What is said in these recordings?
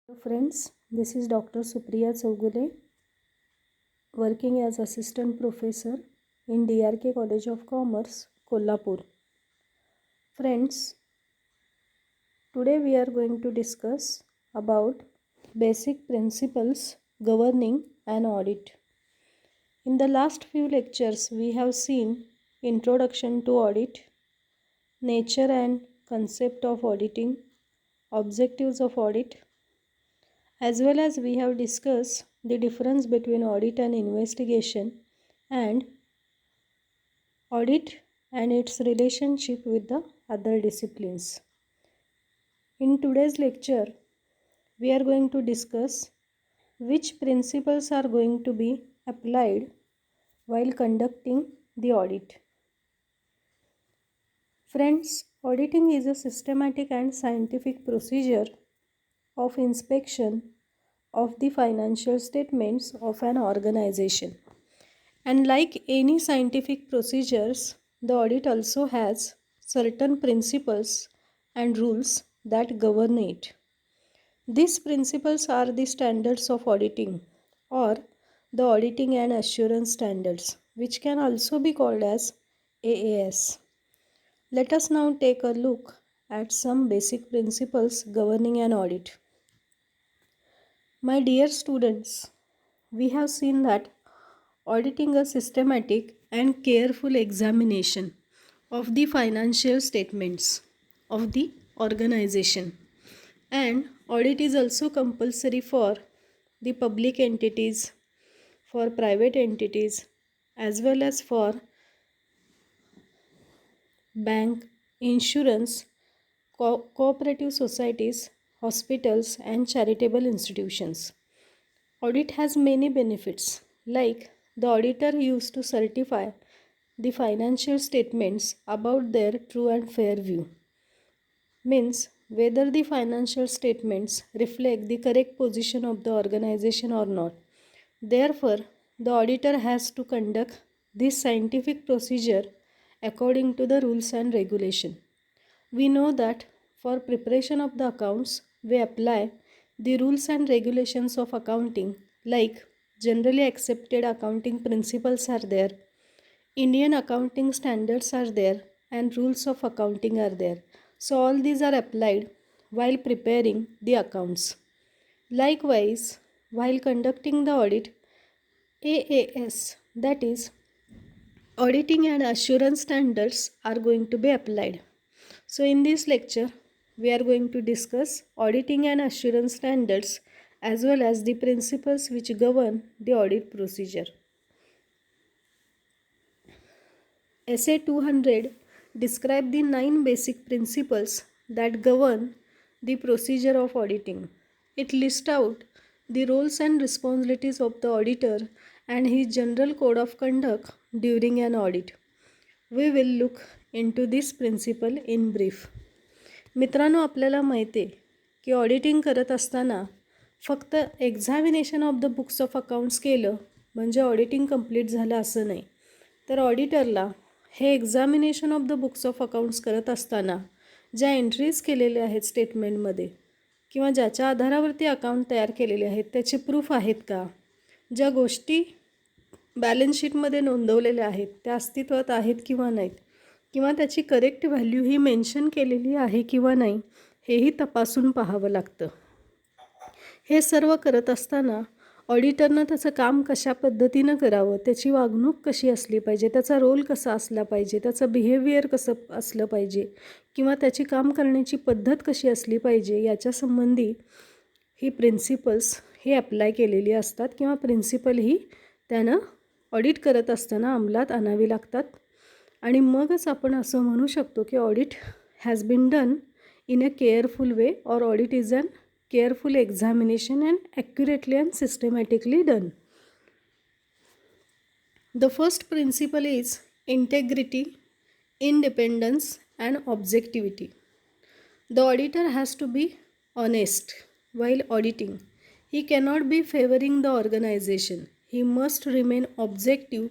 Hello friends, this is Dr. Supriya Chougule, working as Assistant Professor in DRK College of Commerce, Kolhapur. Friends, today we are going to discuss about basic principles governing an audit. In the last few lectures, we have seen introduction to audit, nature and concept of auditing, objectives of audit, as well as we have discussed the difference between audit and investigation and audit and its relationship with the other disciplines. In today's lecture, we are going to discuss which principles are going to be applied while conducting the audit. Friends, auditing is a systematic and scientific procedure of inspection of the financial statements of an organization. And like any scientific procedures, the audit also has certain principles and rules that govern it. These principles are the standards of auditing or the auditing and assurance standards, which can also be called as AAS. Let us now take a look at some basic principles governing an audit. My dear students, we have seen that auditing a systematic and careful examination of the financial statements of the organization, and audit is also compulsory for the public entities, for private entities, as well as for bank, insurance, cooperative societies, hospitals and charitable institutions. Audit has many benefits, like the auditor used to certify the financial statements about their true and fair view. Means whether the financial statements reflect the correct position of the organization or not. Therefore, the auditor has to conduct this scientific procedure according to the rules and regulation. We know that for preparation of the accounts, we apply the rules and regulations of accounting, like generally accepted accounting principles are there, Indian accounting standards are there, and rules of accounting are there. So all these are applied while preparing the accounts. Likewise, while conducting the audit, AAS, that is auditing and assurance standards, are going to be applied. So in this lecture, we are going to discuss auditing and assurance standards as well as the principles which govern the audit procedure. Essay 200 describe the 9 basic principles that govern the procedure of auditing. It lists out the roles and responsibilities of the auditor and his general code of conduct during an audit. We will look into this principle in brief. मित्रांनो, आपल्याला माहिती आहे की auditing करत असताना फक्त examination of the books of accounts केलं म्हणजे ऑडिटिंग कंप्लीट झालं असं नाही. तर ऑडिटरला हे examination of the books of accounts करत असताना ज्या एंट्रीज केलेल्या आहेत स्टेटमेंटमध्ये किंवा ज्याच्या आधारावरती अकाउंट तयार केलेले आहेत त्याचे प्रूफ आहेत का, ज्या गोष्टी बॅलन्स शीटमध्ये नोंदवलेल्या आहेत त्या अस्तित्वात आहेत किंवा नाहीत, किंवा त्याची करेक्ट व्हॅल्यू ही मेन्शन केलेली आहे किंवा नाही, हेही तपासून पाहावं लागतं. हे सर्व करत असताना ऑडिटरनं त्याचं काम कशा पद्धतीनं करावं, त्याची वागणूक कशी असली पाहिजे, त्याचा रोल कसा असला पाहिजे, त्याचं बिहेवियर कसं असलं पाहिजे किंवा त्याची काम करण्याची पद्धत कशी असली पाहिजे याच्या संबंधी ही प्रिन्सिपल्स ही अप्लाय केलेली असतात किंवा प्रिन्सिपल ही त्यानं ऑडिट करत असताना अंमलात आणावी लागतात. आणि मगच आपण असं म्हणू शकतो की audit has been done in a careful way और audit is an careful examination and accurately and systematically done. The first principle is integrity, independence and objectivity. The auditor has to be honest while auditing. He cannot be favoring the organization. He must remain objective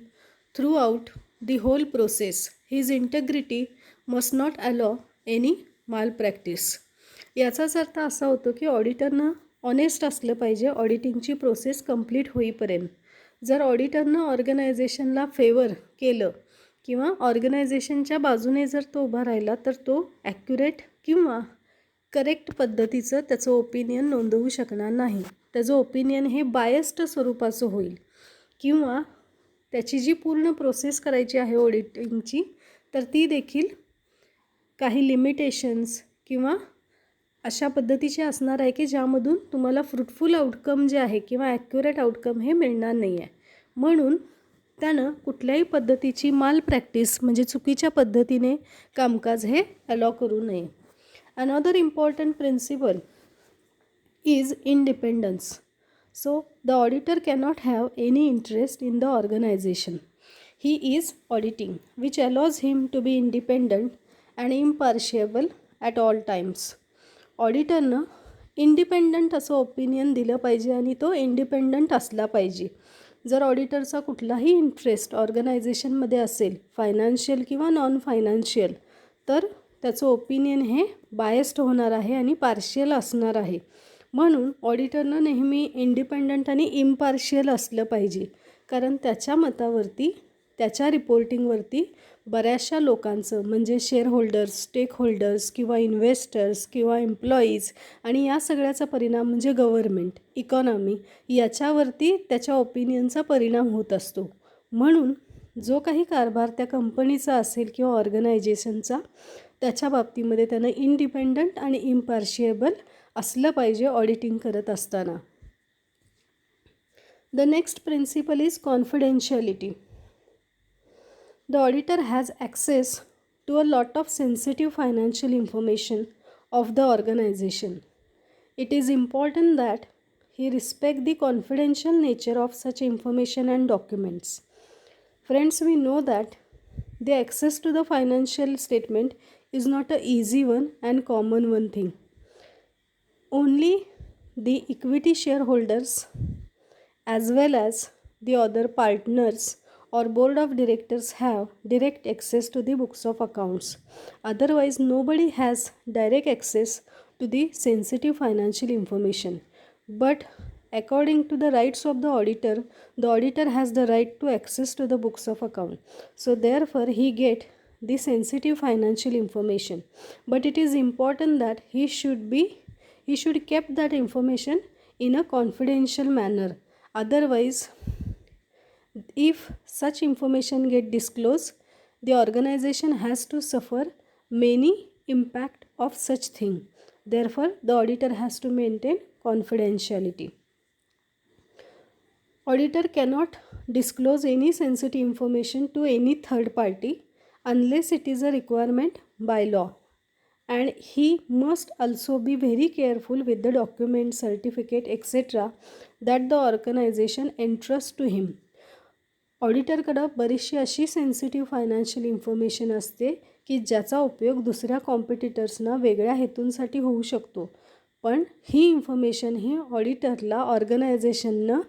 throughout the whole process. His integrity must not allow any malpractice. याचाच अर्थ असा होतो की ऑडिटरनं honest असलं पाहिजे ऑडिटिंगची process complete होईपर्यंत. जर ऑडिटरनं ऑर्गनायझेशनला favour केलं किंवा ऑर्गनायझेशनच्या बाजूने जर तो उभा राहिला तर तो ॲक्युरेट किंवा करेक्ट पद्धतीचं त्याचं ओपिनियन नोंदवू शकणार नाही. त्याचं ओपिनियन हे बायस्ड स्वरूपाचं होईल किंवा त्याची जी पूर्ण प्रोसेस करायची आहे ऑडिटिंगची तर ती देखील काही लिमिटेशन्स किंवा अशा पद्धतीचे असणार आहे की ज्यामधून तुम्हाला फ्रुटफुल आउटकम जे आहे किंवा ॲक्युरेट आउटकम हे मिळणार नाही आहे. म्हणून त्यानं कुठल्याही पद्धतीची माल प्रॅक्टिस म्हणजे चुकीच्या पद्धतीने कामकाज हे अलाव करू नये. Another important principle is independence. So the auditor cannot have any interest in the organization he is auditing, which allows him to be independent and impartial at all times. ऑडिटरनं independent असं opinion दिलं पाहिजे आणि तो independent असला पाहिजे. जर ऑडिटरचा कुठलाही इंटरेस्ट ऑर्गनायझेशनमध्ये असेल फायनान्शियल किंवा नॉन फायनान्शियल तर त्याचं ओपिनियन हे बायस्ड होणार आहे आणि पार्शियल असणार आहे. म्हणून ऑडिटरनं नेहमी इंडिपेंडंट आणि इम्पार्शियल असलं पाहिजे कारण त्याच्या मतावरती त्याच्या रिपोर्टिंगवरती बऱ्याचशा लोकांचं म्हणजे शेअरहोल्डर्स स्टेकहोल्डर्स किंवा इन्व्हेस्टर्स किंवा एम्प्लॉईज आणि या सगळ्याचा परिणाम म्हणजे गव्हर्मेंट इकॉनॉमी याच्यावरती त्याच्या ओपिनियनचा परिणाम होत असतो. म्हणून जो काही कारभार त्या कंपनीचा असेल किंवा ऑर्गनायझेशनचा त्याच्या बाबतीमध्ये त्यानं इंडिपेंडंट आणि इम्पार्शिएबल असलं पाहिजे ऑडिटिंग करत असताना. The next principle is confidentiality. The auditor has access to a lot of sensitive financial information of the organisation. It is important that he respect the confidential nature of such information and documents. Friends, we know that the access to the financial statement is not a easy one and common one thing. Only the equity shareholders as well as the other partners or board of directors have direct access to the books of accounts. Otherwise, nobody has direct access to the sensitive financial information. But according to the rights of the auditor has the right to access to the books of account. So therefore he get the sensitive financial information. But it is important that he should keep that information in a confidential manner. Otherwise, if such information get disclosed, the organization has to suffer many impact of such thing. Therefore, the auditor has to maintain confidentiality. Auditor cannot disclose any sensitive information to any third party unless it is a requirement by law. And he must also be very careful with the document, certificate, etc. that the organization entrusts to him. ऑडिटरकडं बरीचशी अशी sensitive financial information असते की ज्याचा उपयोग दुसऱ्या कॉम्पिटिटर्सना वेगळ्या हेतूंसाठी होऊ शकतो. पण ही इन्फॉर्मेशन ही ऑडिटरला ऑर्गनायझेशननं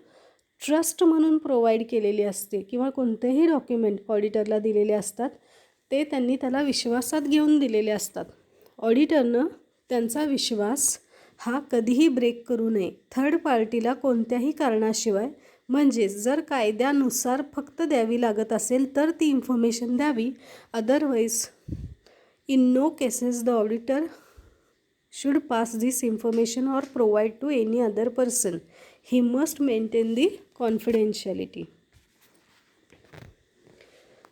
ट्रस्ट म्हणून प्रोव्हाइड केलेली असते किंवा कोणतेही डॉक्युमेंट ऑडिटरला दिलेले असतात ते त्यांनी त्याला विश्वासात घेऊन दिलेले असतात. ऑडिटरनं त्यांचा विश्वास हा कधीही ब्रेक करू नये. थर्ड पार्टीला कोणत्याही कारणाशिवाय म्हणजे जर कायद्यानुसार फक्त द्यावी लागत असेल तर ती इन्फॉर्मेशन द्यावी. Otherwise in no cases the auditor should pass this information or provide to any other person. He must maintain the confidentiality.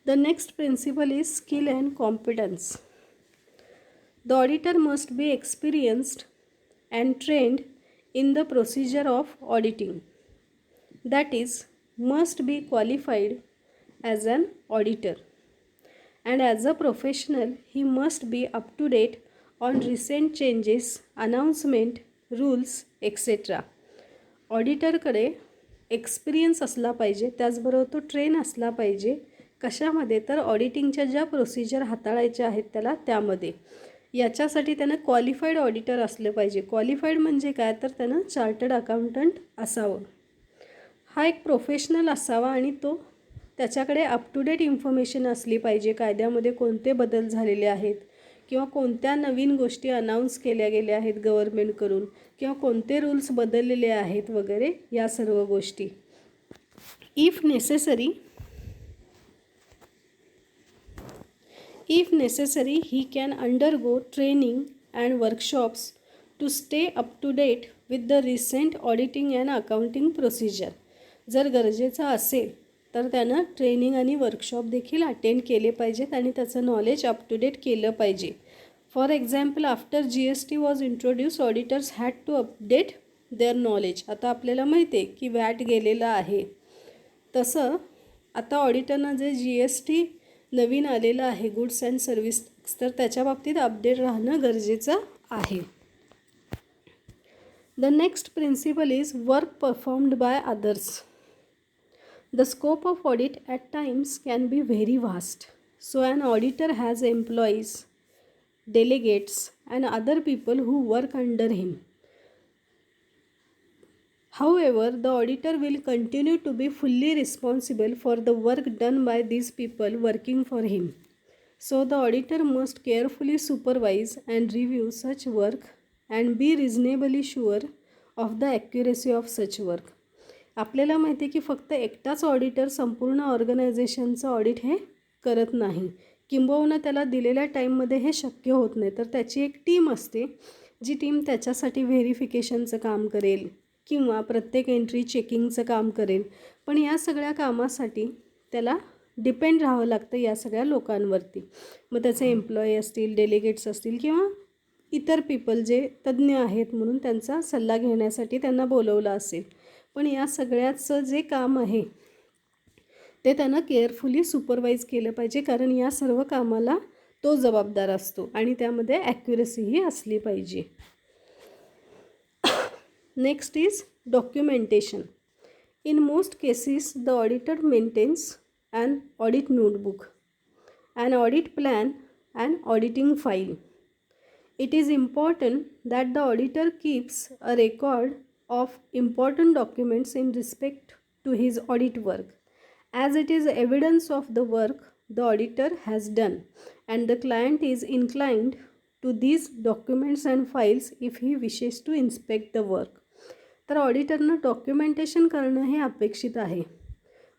The next principle is skill and competence. The auditor must be experienced and trained in the procedure of auditing. That is, must be qualified as an auditor. And as a professional, he must be up to date on recent changes, announcement, rules, etc. ऑडिटरकडे experience असला पाहिजे, त्याचबरोबर तो train असला पाहिजे. कशामध्ये तर ऑडिटिंगच्या ज्या प्रोसिजर हाताळायच्या आहेत त्याला त्यामध्ये. याच्यासाठी त्यानं क्वालिफाईड ऑडिटर असलं पाहिजे. क्वालिफाईड म्हणजे काय तर त्यानं चार्टर्ड अकाउंटंट असावं. हा एक प्रोफेशनल असावा आणि तो त्याच्याकडे अप टू डेट इन्फॉर्मेशन असली पाहिजे. कायद्यामध्ये कोणते बदल झालेले आहेत किंवा कोणत्या नवीन गोष्टी अनाऊन्स केल्या गेल्या आहेत गव्हर्मेंटकडून किंवा कोणते रूल्स बदललेले आहेत वगैरे या सर्व गोष्टी. If necessary he can undergo training and workshops to stay up to date with the recent auditing and accounting procedure. जर गरजेचं असेल तर त्यानं ट्रेनिंग आणि वर्कशॉप देखील अटेंड केले पाहिजेत आणि त्याचं नॉलेज अप टू डेट केलं पाहिजे. For example, after GST was introduce auditors had to update their knowledge. आता आपल्याला माहिती आहे की वॅट गेलेलं आहे, तसं आता ऑडिटरना जे GST नवीन आलेलं आहे गुड्स अँड सर्व्हिस, तर त्याच्या बाबतीत अपडेट राहणं गरजेचं आहे. The next principle is work performed by others. The scope of audit at times can be very vast. So an auditor has employees, delegates, and other people who work under him. However, the auditor will continue to be fully responsible for the work done by these people working for him. So the auditor must carefully supervise and review such work and be reasonably sure of the accuracy of such work. आपल्याला माहिती आहे की फक्त एकटाच auditor संपूर्ण ऑर्गनायझेशनचं audit हे करत नाही, किंबहुना त्याला दिलेल्या टाईममध्ये हे शक्य होत नाही, तर त्याची एक टीम असते जी टीम त्याच्यासाठी व्हेरिफिकेशनचं काम करेल किंवा प्रत्येक एंट्री चेकिंगचं काम करेल. पण या सगळ्या कामासाठी त्याला डिपेंड राहावं लागतं या सगळ्या लोकांवरती. मग त्याचे एम्प्लॉई असतील, डेलिगेट्स असतील किंवा इतर पीपल जे तज्ज्ञ आहेत म्हणून त्यांचा सल्ला घेण्यासाठी त्यांना बोलवलं असेल. पण या सगळ्याचं जे काम आहे ते त्यांना केअरफुली सुपरवाईज केलं पाहिजे, कारण या सर्व कामाला तो जबाबदार असतो आणि त्यामध्ये ॲक्युरसीही असली पाहिजे. Next is documentation. In most cases the auditor maintains an audit notebook, an audit plan, and auditing file. It is important that the auditor keeps a record of important documents in respect to his audit work, as it is evidence of the work the auditor has done and the client is inclined to these documents and files if he wishes to inspect the work. तर ऑडिटरनं documentation करणं हे अपेक्षित आहे.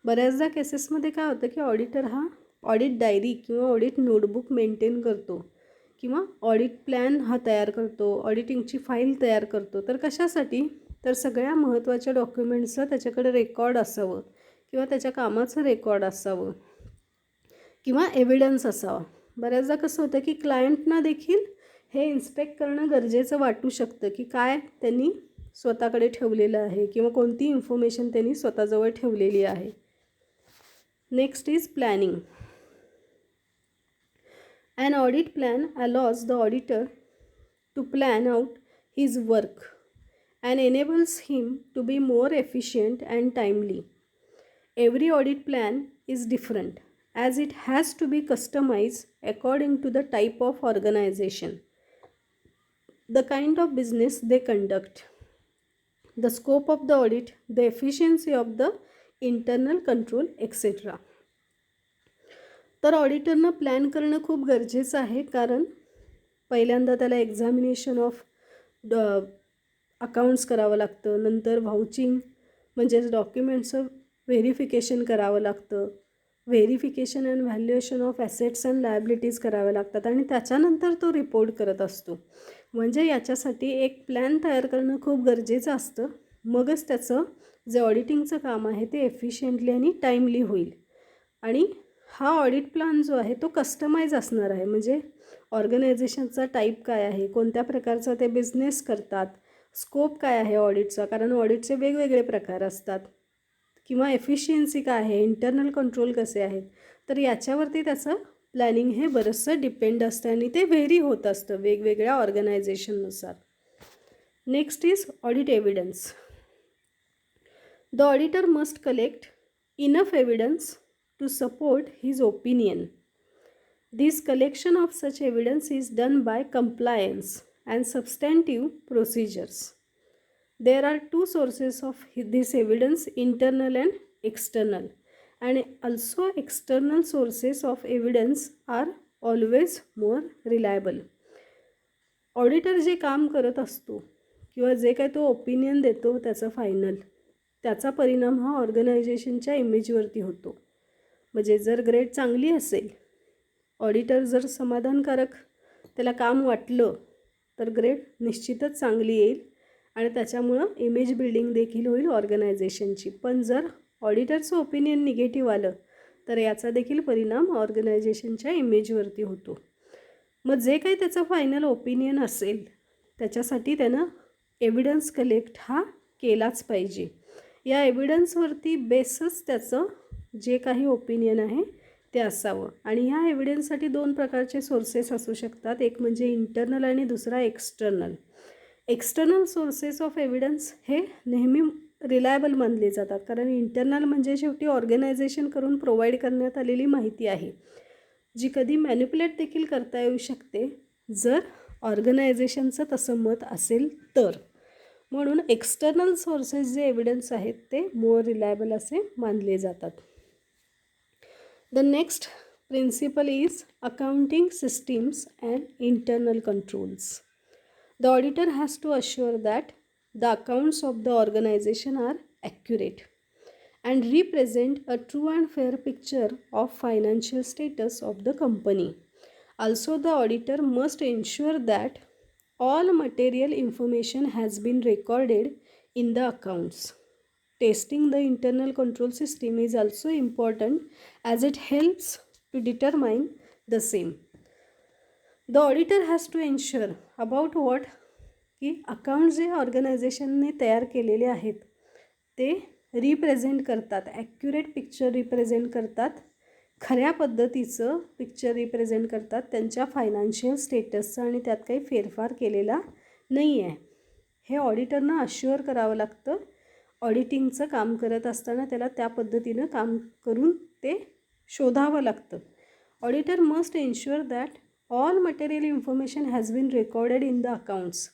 बऱ्याचदा केसेसमध्ये काय होतं की ऑडिटर हा ऑडिट डायरी किंवा ऑडिट नोटबुक मेंटेन करतो किंवा ऑडिट प्लॅन हा तयार करतो, ऑडिटिंगची फाईल तयार करतो. तर कशासाठी? तर सगळ्या महत्त्वाच्या डॉक्युमेंट्सचं त्याच्याकडे रेकॉर्ड असावं किंवा त्याच्या कामाचं रेकॉर्ड असावं किंवा एव्हिडन्स असावा. बऱ्याचदा कसं होतं की क्लायंटना देखील हे इन्स्पेक्ट करणं गरजेचं वाटू शकतं की काय त्यांनी स्वतःकडे ठेवलेलं आहे किंवा कोणती इन्फॉर्मेशन त्यांनी स्वतःजवळ ठेवलेली आहे. Next is planning. An audit plan allows the auditor to plan out his work and enables him to be more efficient and timely. Every audit plan is different as it has to be customized according to the type of organization, the kind of business they conduct, the scope of the audit, the efficiency of the internal control etcetera. तर ऑडिटरनं plan करणं खूप गरजेचं आहे, कारण पहिल्यांदा त्याला examination of accounts करावं लागतं, नंतर व्हाउचिंग म्हणजेच डॉक्युमेंट्सचं व्हेरिफिकेशन करावं लागतं, verification and valuation of assets and liabilities कराव्या लागतात आणि त्याच्यानंतर तो रिपोर्ट करत असतो. म्हणजे याच्यासाठी एक प्लॅन तयार करणं खूप गरजेचं असतं, मगच त्याचं जे ऑडिटिंगचं काम आहे ते एफिशियंटली आणि टाईमली होईल. आणि हा ऑडिट प्लॅन जो आहे तो कस्टमाइज असणार आहे, म्हणजे ऑर्गनायझेशनचा टाईप काय आहे, कोणत्या प्रकारचा ते बिझनेस करतात, स्कोप काय आहे ऑडिटचा, कारण ऑडिटचे वेगवेगळे प्रकार असतात, किंवा एफिशियन्सी काय आहे, इंटरनल कंट्रोल कसे आहेत. तर याच्यावरती त्याचं प्लॅनिंग हे बरंचसं डिपेंड असतं आणि ते व्हेरी होत असतं वेगवेगळ्या ऑर्गनायझेशननुसार. Next is audit evidence. The auditor must collect enough evidence to support his opinion. This collection of such evidence is done by compliance and substantive procedures. There are two sources of this evidence, internal and external. And also external sources of evidence are always more reliable. Auditor जे काम करत असतो किंवा जे काही तो opinion देतो त्याचं फायनल, त्याचा परिणाम हा ऑर्गनायझेशनच्या इमेजवरती होतो. म्हणजे जर ग्रेड चांगली असेल, ऑडिटर जर समाधानकारक त्याला काम वाटलं, तर ग्रेड निश्चितच चांगली येईल आणि त्याच्यामुळं इमेज बिल्डिंग देखील होईल ऑर्गनायझेशनची. पण जर ऑडिटरचं ओपिनियन निगेटिव्ह आलं तर याचा देखील परिणाम ऑर्गनायझेशनच्या इमेजवरती होतो. मग जे काही त्याचं फायनल ओपिनियन असेल त्याच्यासाठी त्यानं एव्हिडन्स कलेक्ट हा केलाच पाहिजे. या एव्हिडन्सवरती बेसच त्याचं जे काही ओपिनियन आहे ते असावं. आणि ह्या एव्हिडन्ससाठी 2 प्रकारचे सोर्सेस असू शकतात. एक म्हणजे इंटरनल आणि दुसरा external. External sources of evidence हे नेहमी रिलायबल मानले जातात, कारण इंटरनल म्हणजे शेवटी ऑर्गनायझेशन करून प्रोव्हाइड करण्यात आलेली माहिती आहे, जी कधी मॅनिप्युलेट देखील करता येऊ शकते जर ऑर्गनायझेशनचं तसं मत असेल तर. म्हणून एक्सटर्नल सोर्सेस जे एव्हिडन्स आहेत ते मोर रिलायबल असे मानले जातात. The next principle is accounting systems and internal controls. The auditor has to assure that the accounts of the organization are accurate and represent a true and fair picture of financial status of the company. Also, the auditor must ensure that all material information has been recorded in the accounts. Testing the internal control system is also important as it helps to determine the same. The auditor has to ensure about what की account जे ऑर्गनायझेशनने तयार केलेले आहेत ते represent करतात, accurate picture represent करतात, खऱ्या पद्धतीचं पिक्चर रिप्रेझेंट करतात त्यांच्या फायनान्शियल स्टेटसचं, आणि त्यात काही फेरफार केलेला नाही आहे. हे ऑडिटरनं अश्युअर करावं लागतं. ऑडिटिंगचं काम करत असताना त्याला त्या पद्धतीनं काम करून ते शोधावं लागतं. Auditor must ensure that all material information has been recorded in the accounts.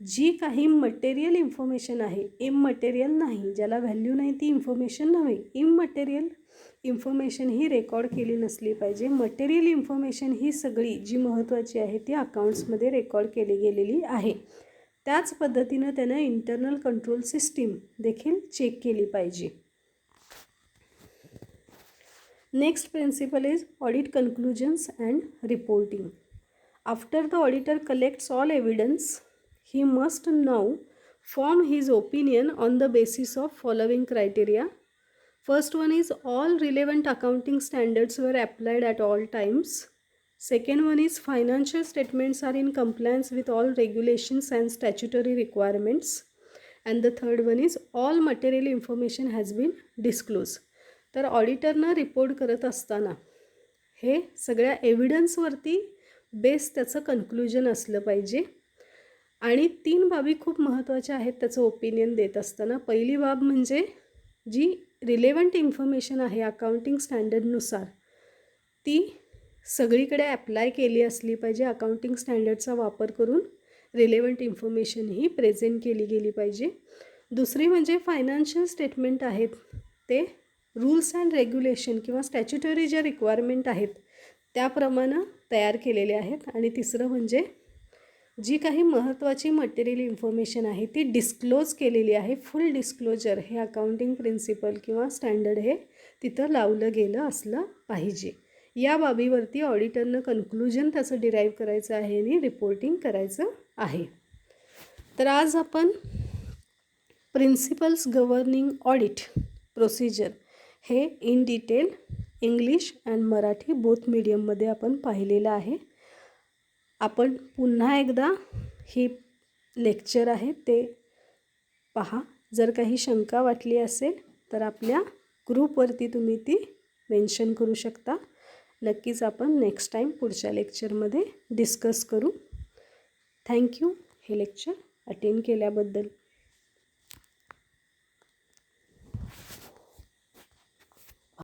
जी काही मटेरियल इन्फॉर्मेशन आहे, इममटेरियल नाही, ज्याला व्हॅल्यू नाही ती इन्फॉर्मेशन नव्हे, इममटेरियल इन्फॉर्मेशन ही रेकॉर्ड केली नसली पाहिजे. मटेरियल इन्फॉर्मेशन ही सगळी जी महत्त्वाची आहे ती अकाउंट्समध्ये रेकॉर्ड केली गेलेली आहे. त्याच पद्धतीनं त्यानं इंटरनल कंट्रोल सिस्टीम देखील चेक केली पाहिजे. Next principle is audit conclusions and reporting. After the auditor collects all evidence, he must now form his opinion on the basis of following criteria. First one is all relevant accounting standards were applied at all times. Second one is financial statements are in compliance with all regulations and statutory requirements. And the third one is all material information has been disclosed. तर ऑडिटरनं report करत असताना हे सगळ्या एव्हिडन्सवरती base त्याचं conclusion असलं पाहिजे. आणि 3 बाबी खूप महत्त्वाच्या आहेत त्याचं ओपिनियन देत असताना. पहिली बाब म्हणजे जी रिलेव्हंट इन्फॉर्मेशन आहे अकाउंटिंग स्टँडर्डनुसार ती सगळीकडे ॲप्लाय केली असली पाहिजे. अकाउंटिंग स्टँडर्डचा वापर करून रिलेव्हंट इन्फॉर्मेशन ही प्रेझेंट केली गेली पाहिजे. दुसरी म्हणजे फायनान्शियल स्टेटमेंट आहेत ते रूल्स अँड रेग्युलेशन किंवा स्टॅच्युटरी ज्या रिक्वायरमेंट आहेत त्याप्रमाणे तयार केलेले आहेत. आणि तिसरं म्हणजे जी काही महत्त्वाची मटेरियल इन्फॉर्मेशन आहे ती डिस्क्लोज केलेली आहे. फुल डिस्क्लोजर हे अकाउंटिंग प्रिन्सिपल किंवा स्टँडर्ड हे तिथं लावलं गेलं असलं पाहिजे. या बाबीवरती ऑडिटरनं कन्क्लुजन त्याचं डिराईव्ह करायचं आहे आणि रिपोर्टिंग करायचं आहे. तर आज आपण प्रिन्सिपल्स गव्हर्निंग ऑडिट प्रोसिजर हे in detail English and Marathi both मीडियममध्ये आपण पाहिलेलं आहे. आपण पुन्हा एकदा ही लेक्चर आहे ते पहा. जर काही शंका वाटली असेल तर आपल्या ग्रुपवरती तुम्ही ती मेन्शन करू शकता. नक्कीच आपण नेक्स्ट टाईम पुढच्या लेक्चरमध्ये डिस्कस करू. थँक्यू हे लेक्चर अटेंड केल्याबद्दल.